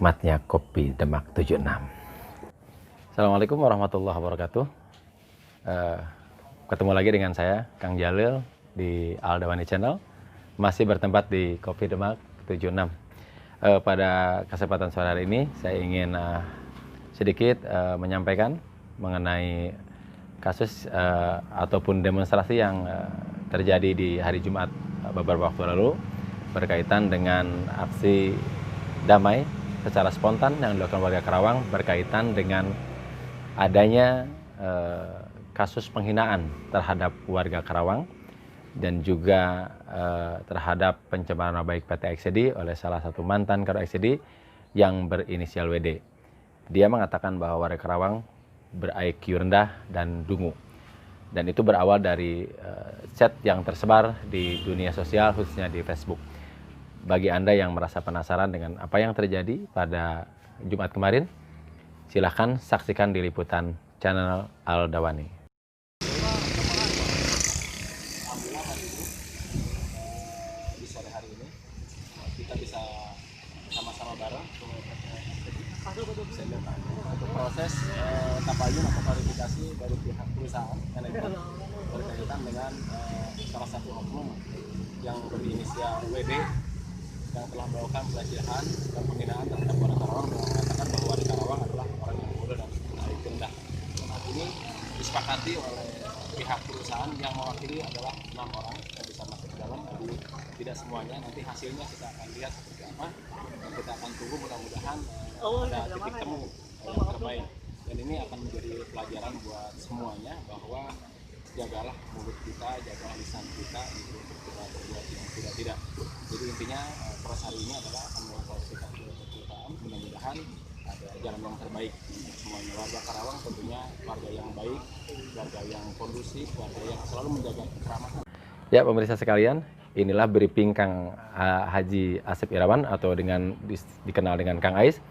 nikmatnya kopi Demak 76. Assalamualaikum warahmatullahi wabarakatuh. Ketemu lagi dengan saya, Kang Jalil, di Al-Dawani Channel. Masih bertempat di Kopi Demak 76. Pada kesempatan sore hari ini, saya ingin sedikit menyampaikan mengenai kasus ataupun demonstrasi yang terjadi di hari Jumat beberapa waktu lalu berkaitan dengan aksi damai secara spontan yang dilakukan warga Karawang berkaitan dengan adanya kasus penghinaan terhadap warga Karawang dan juga terhadap pencemaran nama baik PT XCD oleh salah satu mantan Kador XCD yang berinisial WD. Dia mengatakan bahwa warga Karawang ber-IQ rendah dan dungu. Dan itu berawal dari chat yang tersebar di dunia sosial, khususnya di Facebook. Bagi Anda yang merasa penasaran dengan apa yang terjadi pada Jumat kemarin, silahkan saksikan di liputan channel Al-Dawani. Alhamdulillah hari ini, di sore hari ini, kita bisa sama-sama bareng untuk proses tabayun atau klarifikasi dari pihak perusahaan manajemen berkaitan dengan salah satu oknum yang berinisial WD yang telah melakukan pelecehan dan penghinaan terhadap warga Karawang dengan mengatakan bahwa warga Karawang adalah orang yang bodoh dan IQ rendah. Saat ini disepakati oleh pihak perusahaan yang mewakili adalah 6 orang yang bisa masuk ke dalam, jadi tidak semuanya. Nanti hasilnya kita akan lihat seperti apa, dan kita akan tunggu mudah-mudahan ada titik temu yang terbaik. Dan ini akan menjadi pelajaran buat semuanya bahwa jagalah mulut kita, jagalah lisan kita gitu, untuk kita berbuat yang tidak. Jadi intinya proses hari ini adalah akan mengklarifikasi perusahaan, mudah-mudahan ada jalan yang terbaik semuanya. Warga Karawang tentunya warga yang baik, warga yang kondusif, warga yang selalu menjaga keramahan. Ya, pemirsa sekalian, inilah briefing Kang Haji Asep Irawan atau dikenal dengan Kang Ais.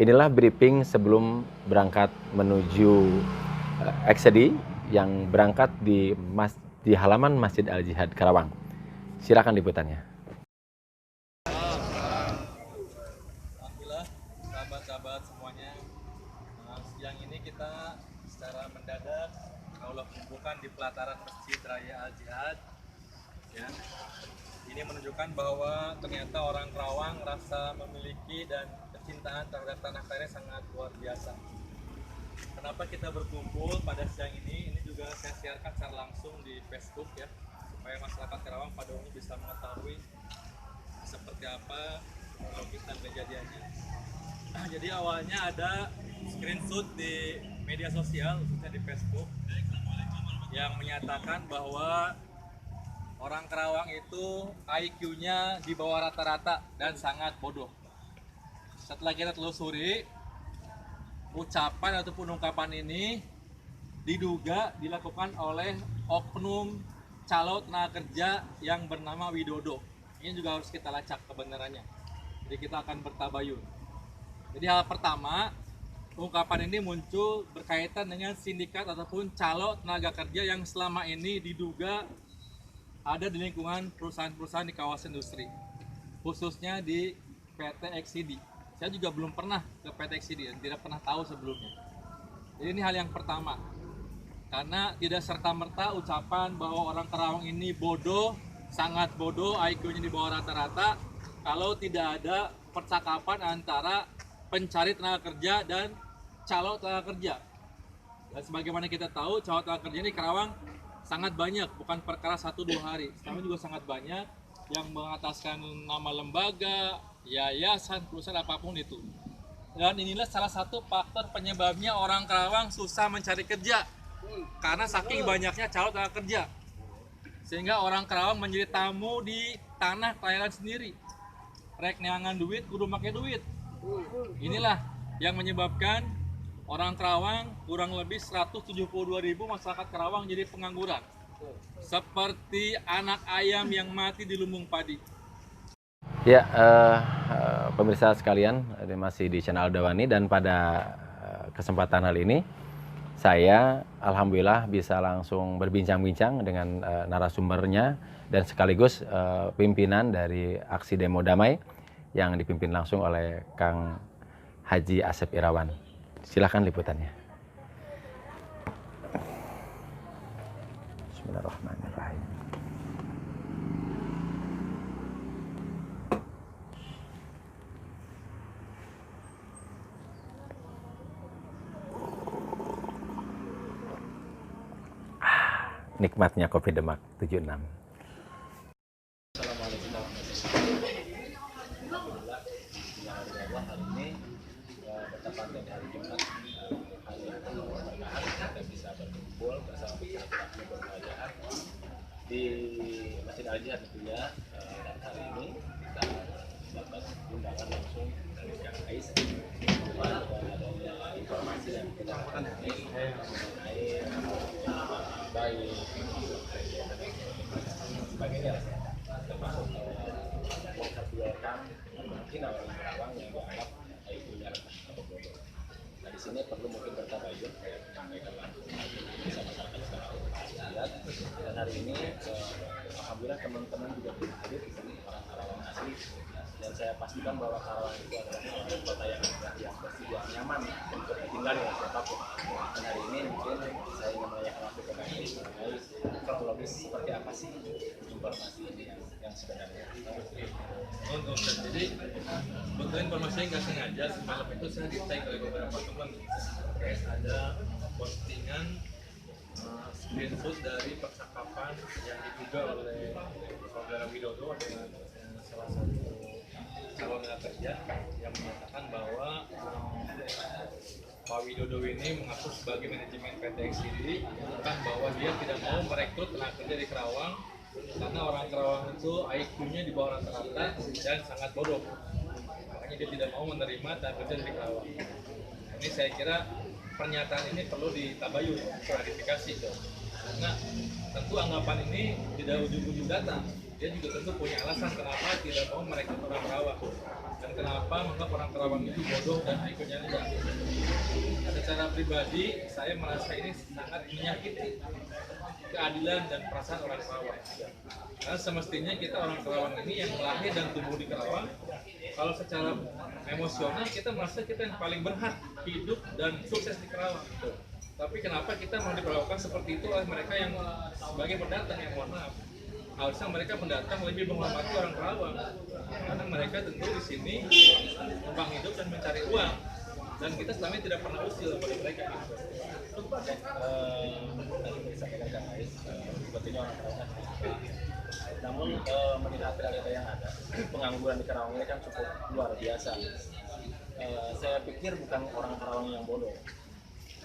Inilah briefing sebelum berangkat menuju XCD yang berangkat di halaman Masjid Al-Jihad Karawang. Silakan liputannya. Alhamdulillah, sahabat-sahabat semuanya, siang ini kita secara mendadak Allah kumpulkan di pelataran Masjid Raya Al-Jihad. Ya, ini menunjukkan bahwa ternyata orang Karawang rasa memiliki dan kecintaan terhadap tanah airnya sangat luar biasa. Kenapa kita berkumpul pada siang ini? Ini juga saya siarkan secara langsung di Facebook ya, supaya masyarakat Karawang pada umumnya bisa mengetahui seperti apa kronologis dan kejadiannya. Jadi awalnya ada screenshot di media sosial, khususnya di Facebook, yang menyatakan bahwa orang Karawang itu IQ-nya di bawah rata-rata dan sangat bodoh. Setelah kita telusuri, ucapan ataupun ungkapan ini diduga dilakukan oleh oknum calo tenaga kerja yang bernama Widodo. Ini juga harus kita lacak kebenarannya. Jadi kita akan bertabayun. Jadi hal pertama, ungkapan ini muncul berkaitan dengan sindikat ataupun calo tenaga kerja yang selama ini diduga ada di lingkungan perusahaan-perusahaan di kawasan industri, khususnya di PT XCD. Saya juga belum pernah ke PT XCD dan tidak pernah tahu sebelumnya. Jadi ini hal yang pertama. Karena tidak serta-merta ucapan bahwa orang Karawang ini bodoh, sangat bodoh, IQ-nya di bawah rata-rata, kalau tidak ada percakapan antara pencari tenaga kerja dan calo tenaga kerja. Dan sebagaimana kita tahu, calo tenaga kerja ini Karawang sangat banyak, bukan perkara 1-2 hari. Kami juga sangat banyak yang mengataskan nama lembaga, yayasan, perusahaan apapun itu. Dan inilah salah satu faktor penyebabnya orang Karawang susah mencari kerja. Karena saking banyaknya calon tenaga kerja. Sehingga orang Karawang menjadi tamu di tanah kelahiran sendiri. Rek neangan duit, kudu pakai duit. Inilah yang menyebabkan orang Karawang kurang lebih 172.000 masyarakat Karawang jadi pengangguran. Seperti anak ayam yang mati di lumbung padi. Ya, pemirsa sekalian, ini masih di channel Al-Dawani dan pada kesempatan kali ini saya alhamdulillah bisa langsung berbincang-bincang dengan narasumbernya dan sekaligus pimpinan dari aksi demo damai yang dipimpin langsung oleh Kang Haji Asep Irawan. Silakan liputannya. Bismillahirrahmanirrahim. Nikmatnya kopi Demak 76. Assalamualaikum warahmatullahi wabarakatuh. Alhamdulillah, ya Allah, hari ini bertepatan di hari Jumat, hari yang keberkahan, kita bisa berkumpul bersama silaturahmi bermuajah di Masjid Al-Jihad tentunya. Dan hari ini kita dapat undangan langsung dari Kang Ais dengan adanya informasi yang kita dapatkan mengenai baik sebagainya, termasuk mengkategorikan mungkin orang Karawang yang dianggap IQ-nya rendah atau bodoh. Nah, di sini perlu mungkin bertabayun kayak menyampaikan langsung bisa masyarakat secara lihat. Dan hari ini alhamdulillah teman-teman juga hadir di sini, orang Karawang asli, dan saya pastikan bahwa Karawang itu adalah kota yang indah, yang bersih, yang nyaman untuk ditinggali oleh siapapun. Dan hari ini mungkin saya ingin menanyakan langsung ke Kang Ais mengenai kronologis seperti apa sih informasi ini yang sebenarnya. Jadi betul informasinya nggak sengaja, semalam itu saya di-tag oleh beberapa teman. Ada postingan screenshot dari percakapan yang diduga oleh saudara Widodo dengan salah satu calon kerja yang menyatakan bahwa Pak Widodo ini mengaku sebagai manajemen PT XCD menyatakan bahwa dia tidak mau merekrut tenaga kerja di Kerawang karena orang Kerawang itu IQ-nya di bawah rata-rata dan sangat bodoh. Makanya dia tidak mau menerima tenaga kerja dari Kerawang. Ini saya kira pernyataan ini perlu ditabayun, klarifikasi dong. Karena tentu anggapan ini tidak ujung-ujung data. Dia juga tentu punya alasan kenapa tidak mau merekrut orang Kerawang dan kenapa menganggap orang Kerawang itu bodoh dan IQ-nya rendah. Secara pribadi, saya merasa ini sangat menyakiti keadilan dan perasaan orang Kerawang. Karena semestinya kita orang Kerawang ini yang lahir dan tumbuh di Kerawang, kalau secara emosional kita merasa kita yang paling berhak hidup dan sukses di Kerawang. Tapi kenapa kita mau diperlakukan seperti itu oleh mereka yang sebagai pendatang, yang mohon maaf. Harusnya mereka pendatang lebih menghormati orang Kerawang, karena mereka tentu di sini numpang hidup dan mencari uang, dan kita selama ini tidak pernah usil kepada mereka. Tadi disampaikan Kang Ais, sepertinya orang Kerawang. Namun melihat realita yang ada, pengangguran di Kerawang ini kan cukup luar biasa. Saya pikir bukan orang Kerawang yang bodoh.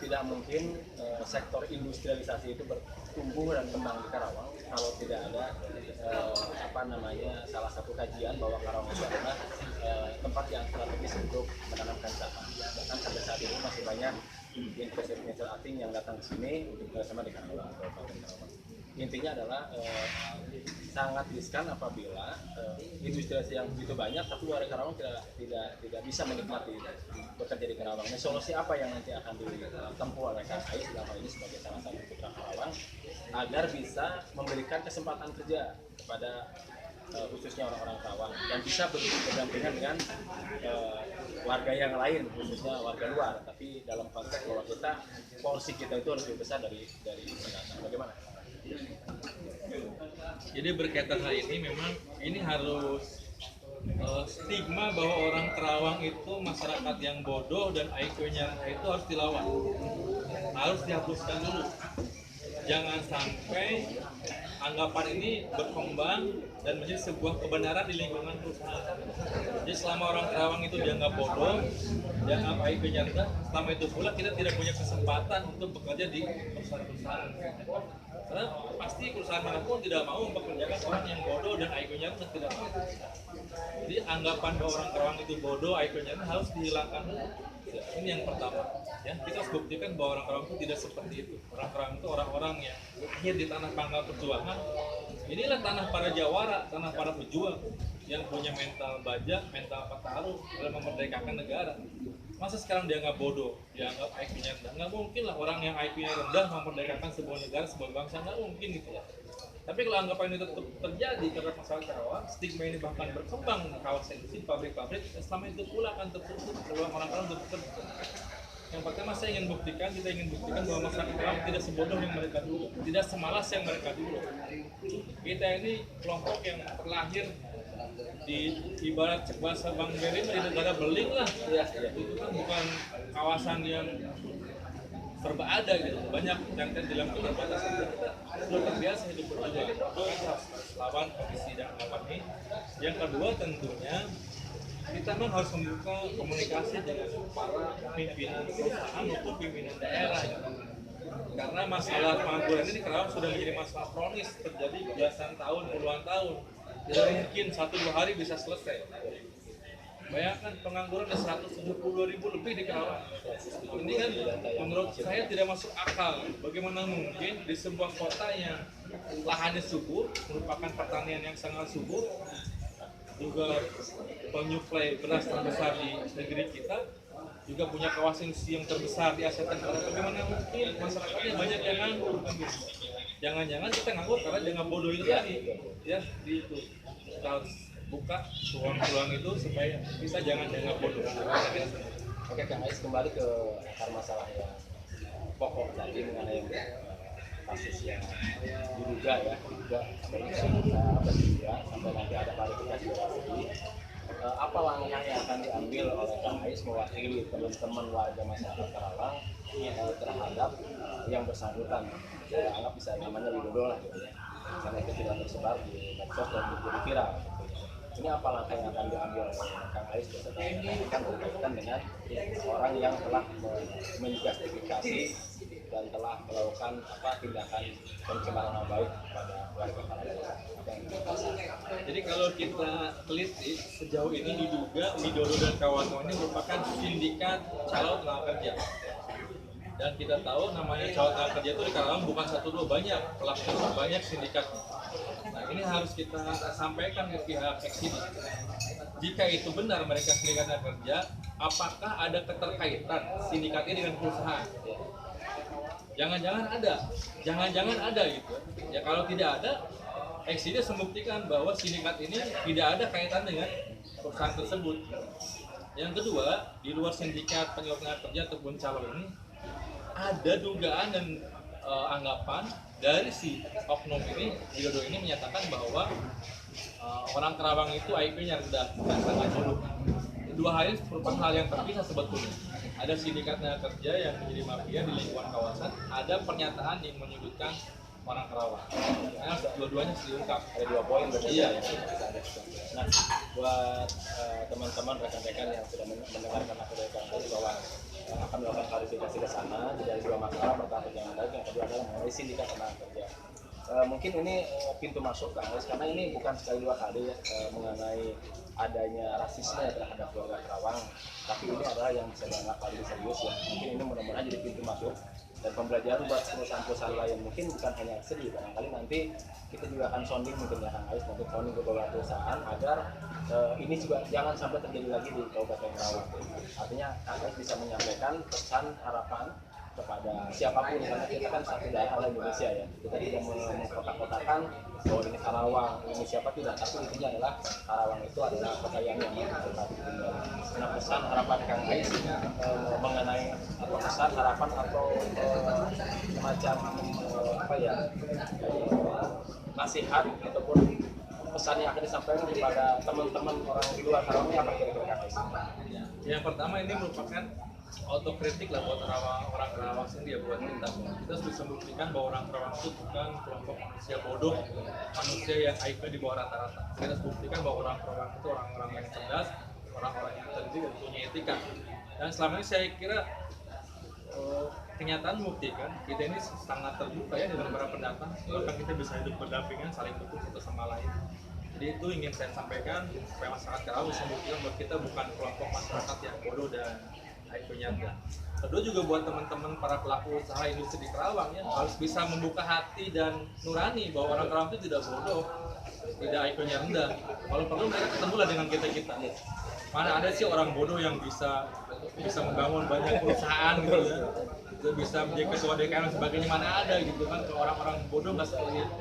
Tidak mungkin sektor industrialisasi itu bertumbuh dan kembang di Karawang kalau tidak ada salah satu kajian bahwa Karawang itu adalah tempat yang strategis untuk menanamkan saham. Bahkan sampai saat ini masih banyak investor asing yang datang ke sini untuk bersama di Karawang atau Kabupaten Karawang. Intinya adalah sangat riskan apabila industrialisasi yang begitu banyak tapi warga Karawang tidak bisa menikmati bekerja di Karawang. Nah, solusi apa yang nanti akan ditempuh oleh Kang Ais selama ini sebagai salah satu putra Karawang agar bisa memberikan kesempatan kerja kepada khususnya orang-orang Karawang dan bisa berdampingan dengan warga yang lain, khususnya warga luar, tapi dalam konteks bahwa porsi kita itu lebih besar dari pendatang. Bagaimana? Jadi berkaitan hal ini memang ini harus stigma bahwa orang Kerawang itu masyarakat yang bodoh dan IQ-nya itu harus dilawan, harus dihapuskan dulu. Jangan sampai anggapan ini berkembang dan menjadi sebuah kebenaran di lingkungan perusahaan. Jadi selama orang Kerawang itu dianggap bodoh, dianggap IQ-nya rendah, selama itu pula kita tidak punya kesempatan untuk bekerja di perusahaan-perusahaan. Karena pasti perusahaan manapun tidak mau mempekerjakan orang yang bodoh dan IQ-nya rendah, tidak mau. Jadi anggapan bahwa orang Kerawang itu bodoh, IQ-nya rendah harus dihilangkan dulu. Ini yang pertama. Ya, kita harus buktikan bahwa orang Kerawang itu tidak seperti itu. Orang Kerawang itu orang-orang yang lahir di tanah pangkal perjuangan. Inilah tanah para jawara, tanah para pejuang yang punya mental baja, mental petarung dalam memerdekakan negara. Masa sekarang dianggap bodoh, dianggap IQ-nya rendah? Nggak mungkin lah orang yang IQ-nya rendah memerdekakan sebuah negara, sebuah bangsa, nggak mungkin gitu ya. Tapi kalau anggapan itu tetap terjadi karena masalah Karawang, stigma ini bahkan berkembang kawasan industri, pabrik-pabrik, selama itu pula akan tertutup, peluang orang-orang untuk bekerja. Yang pertama kita ingin buktikan bahwa masyarakat Karawang tidak sebodoh yang mereka dulu, tidak semalas yang mereka dulu. Kita ini kelompok yang terlahir di ibarat bahasa Bang Beri di negara beling lah, ya, itu kan bukan kawasan yang serba ada gitu, banyak yang dalam keterbatasan kita sudah terbiasa hidup berbeda, itu harus lawan kondisi dan anggapan ini. Yang kedua tentunya kita memang harus membuka komunikasi dengan para pimpinan perusahaan maupun pimpinan daerah ya. Karena masalah pengangguran ini Karawang sudah menjadi masalah kronis, terjadi belasan tahun, puluhan tahun, tidak mungkin 1-2 hari bisa selesai. Bayangkan pengangguran ada 172.000 lebih di Karawang. Ini kan menurut saya tidak masuk akal. Bagaimana mungkin di sebuah kota yang lahannya subur, merupakan pertanian yang sangat subur, juga penyuplai beras terbesar di negeri kita, juga punya kawasan yang terbesar di Asia Tenggara. Bagaimana mungkin masyarakatnya banyak yang nganggur? Jangan-jangan kita nganggur karena jangan bodoh itu tadi, ya di itu. Kita harus buka peluang-peluang itu supaya bisa jangan bodoh. Oke, Kang Ais, kembali ke akar masalah yang pokok tadi mengenai kasus yang diduga sampai nanti ada klarifikasi lagi. Apa langkah yang akan diambil oleh Kang Ais mewakili teman-teman warga masyarakat Karawang terhadap yang bersangkutan? Saya anggap bisa namanya Widodo lah gitu ya, karena itu tidak tersebar di medsos dan menjadi viral. Ini apa langkah yang akan diambil oleh Kang Ais berkaitan dengan orang yang telah menjustifikasi dan telah melakukan tindakan pencemaran nama baik kepada warga Karawang? Jadi kalau kita teliti sejauh ini diduga Widodo dan kawan-kawan ini merupakan sindikat calon tenaga kerja. Dan kita tahu namanya calon tenaga kerja itu di Karawang bukan 1-2, banyak pelaku, banyak sindikat. Nah, ini harus kita sampaikan ke pihak eksidi. Jika itu benar mereka sindikat tenaga kerja, apakah ada keterkaitan sindikat ini dengan perusahaan? Jangan-jangan ada gitu. Ya kalau tidak ada, eksidi membuktikan bahwa sindikat ini tidak ada kaitan dengan perusahaan tersebut. Yang kedua, di luar sindikat penyalur tenaga kerja ataupun calon ini, ada dugaan dan anggapan dari si oknum ini, Widodo ini menyatakan bahwa orang Karawang itu IQ-nya rendah, bukan sangat bodoh. Dua hal ini merupakan hal yang terpisah sebetulnya. Ada sindikat tenaga kerja yang menjadi mafia di lingkungan kawasan, ada pernyataan yang menyudutkan orang Karawang. Karena dua-duanya harus diungkap. Ada 2 poin berarti. Iya. Nah, buat teman-teman rekan-rekan yang sudah mendengarkan aku dari Kang Ais bahwa akan melakukan klarifikasi ke sana dari 2 masalah. Pertama jangan baik, yang kedua adalah mengenai sindikat tenaga kerja. Mungkin ini pintu masuk Kang Ais, karena ini bukan sekali 2 kali ya mengenai adanya rasisme terhadap warga Karawang, tapi ini adalah yang bisa dianggap paling serius ya. Mungkin ini mudah-mudahan jadi pintu masuk dan pembelajaran buat perusahaan-perusahaan lain, mungkin bukan hanya sedih, barangkali nanti kita juga akan sounding mungkin ya Kang Ais, nanti sounding ke beberapa perusahaan agar ini juga jangan sampai terjadi lagi di Kabupaten Karawang. Artinya Kang Ais bisa menyampaikan pesan harapan kepada siapapun, karena kita kan satu daerah Indonesia ya, kita tidak mengkotak-kotakan bahwa ini Karawang, ini siapa tidak, tapi intinya adalah Karawang itu adalah kota yang nyaman untuk tinggal. Nah, pesan harapan Kang Ais mengenai pesan harapan atau semacam nasihat ataupun pesan yang akan disampaikan kepada teman-teman orang di luar Karawang apa kira-kira Kang Ais? Yang pertama ini merupakan autokritik lah buat orang Karawang sendiri ya, buat kita harus bisa membuktikan bahwa orang Karawang itu bukan kelompok manusia bodoh, manusia yang IQ di bawah rata-rata. Kita harus buktikan bahwa orang Karawang itu orang-orang yang cerdas, orang-orang yang terdidik dan punya etika. Dan selama ini saya kira kenyataan membuktikan kita ini sangat terbuka ya dengan para pendatang, bahkan kita bisa hidup berdampingan, saling dukung satu sama lain. Jadi itu ingin saya sampaikan supaya masyarakat Karawang bisa membuktikan bahwa kita bukan kelompok masyarakat yang bodoh dan IQ-nya rendah. Kedua juga buat teman-teman para pelaku usaha industri di Karawang ya, harus bisa membuka hati dan nurani bahwa orang Karawang itu tidak bodoh, tidak IQ-nya rendah. Kalau perlu mereka ketemulah dengan kita. mana ada sih orang bodoh yang bisa membangun banyak perusahaan gitu ya, itu bisa menjadi ketua DKM dan sebagainya, mana ada gitu kan. Kalau orang-orang bodoh nggak seperti itu.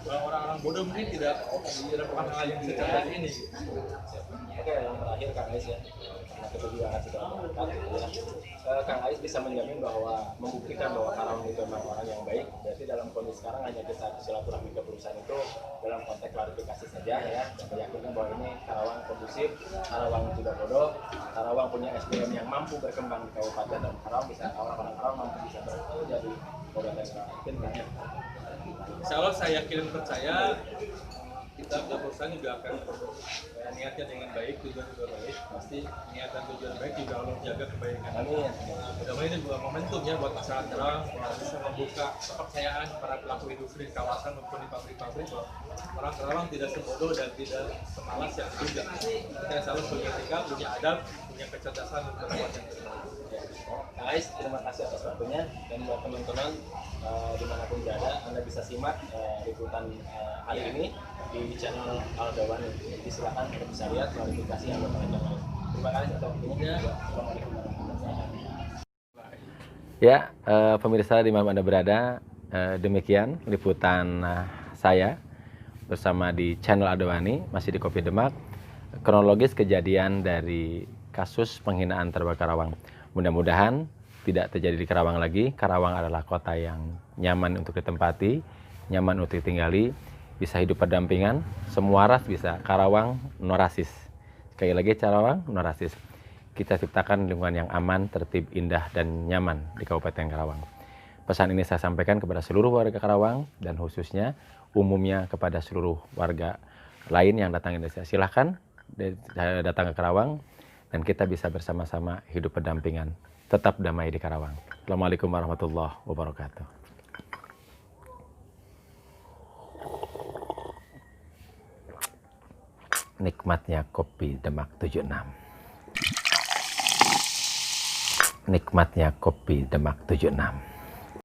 Kalau orang-orang bodoh mungkin tidak melakukan hal yang secara ini. Oke, yang terakhir Kang Ais ya, karena kita juga akan segera berangkat gitu ya. Kang Ais bisa menjamin bahwa membuktikan bahwa Karawang itu memang orang yang baik. Berarti dalam kondisi sekarang hanya kita silaturahmi ke perusahaan itu dalam konteks klarifikasi saja ya, dan meyakinkan bahwa ini Karawang kondusif, Karawang tidak bodoh, Karawang punya SDM yang mampu berkembang di kabupaten, dan Karawang bisa orang-orang Karawang mampu bisa berkembang jadi kabupaten Karawang. Insya Allah saya yakin dan percaya kita ke perusahaan juga akan niatnya dengan baik, tujuan juga baik, pasti niat dan tujuan baik juga Allah jaga kebaikan. Amin. Mudah-mudahan ini juga momentum ya buat masyarakat Karawang, bisa membuka kepercayaan para pelaku industri di kawasan maupun di pabrik-pabrik bahwa orang Karawang tidak sebodoh dan tidak semalas yang diduga. Kita selalu punya etika, punya adab, punya kecerdasan untuk berbuat yang terbaik. Guys, terima kasih atas waktunya, dan buat teman-teman dimanapun berada, Anda bisa simak liputan hari ini di channel Aldawani. Jadi silakan Anda bisa lihat klarifikasi yang bertanya channel. Terima kasih atas waktunya. Assalamualaikum warahmatullahi wabarakatuh. Ya, pemirsa di mana Anda berada, demikian liputan saya bersama di channel Aldawani, masih di Kopi Demak, kronologis kejadian dari kasus penghinaan terhadap Karawang. Mudah-mudahan tidak terjadi di Karawang lagi. Karawang adalah kota yang nyaman untuk ditempati, nyaman untuk ditinggali, bisa hidup berdampingan, semua ras bisa. Karawang no rasis. Sekali lagi, Karawang no rasis. Kita ciptakan lingkungan yang aman, tertib, indah, dan nyaman di Kabupaten Karawang. Pesan ini saya sampaikan kepada seluruh warga Karawang, dan khususnya umumnya kepada seluruh warga lain yang datang ke Indonesia. Silahkan datang ke Karawang, dan kita bisa bersama-sama hidup berdampingan. Tetap damai di Karawang. Assalamualaikum warahmatullahi wabarakatuh. Nikmatnya kopi Demak 76. Nikmatnya kopi Demak 76.